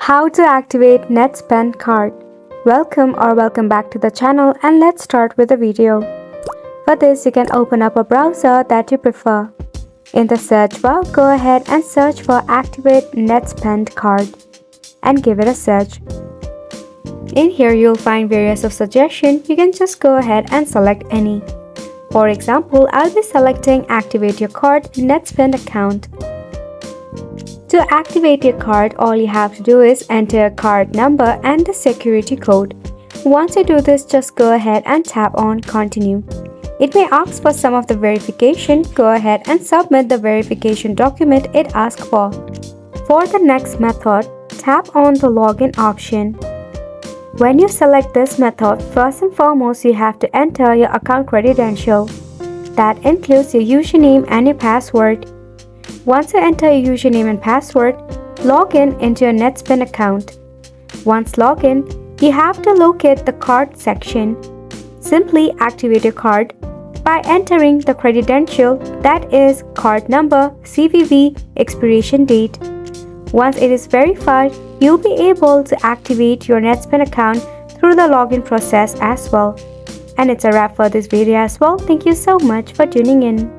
How to activate NetSpend card. Welcome back to the channel, and let's start with the video. For this, you can open up a browser that you prefer. In the search bar, go ahead and search for Activate NetSpend card and give it a search. In here, you'll find various of suggestions. You can just go ahead and select any. For example, I'll be selecting Activate your card NetSpend account. To activate your card, all you have to do is enter a card number and the security code. Once you do this, just go ahead and tap on Continue. It may ask for some of the verification. Go ahead and submit the verification document it asks for. For the next method, tap on the login option. When you select this method, first and foremost, you have to enter your account credential. That includes your username and your password. Once you enter your username and password, log in into your NetSpend account. Once logged in, you have to locate the card section. Simply activate your card by entering the credential, that is card number, CVV, expiration date. Once it is verified, you'll be able to activate your NetSpend account through the login process as well. And it's a wrap for this video as well. Thank you so much for tuning in.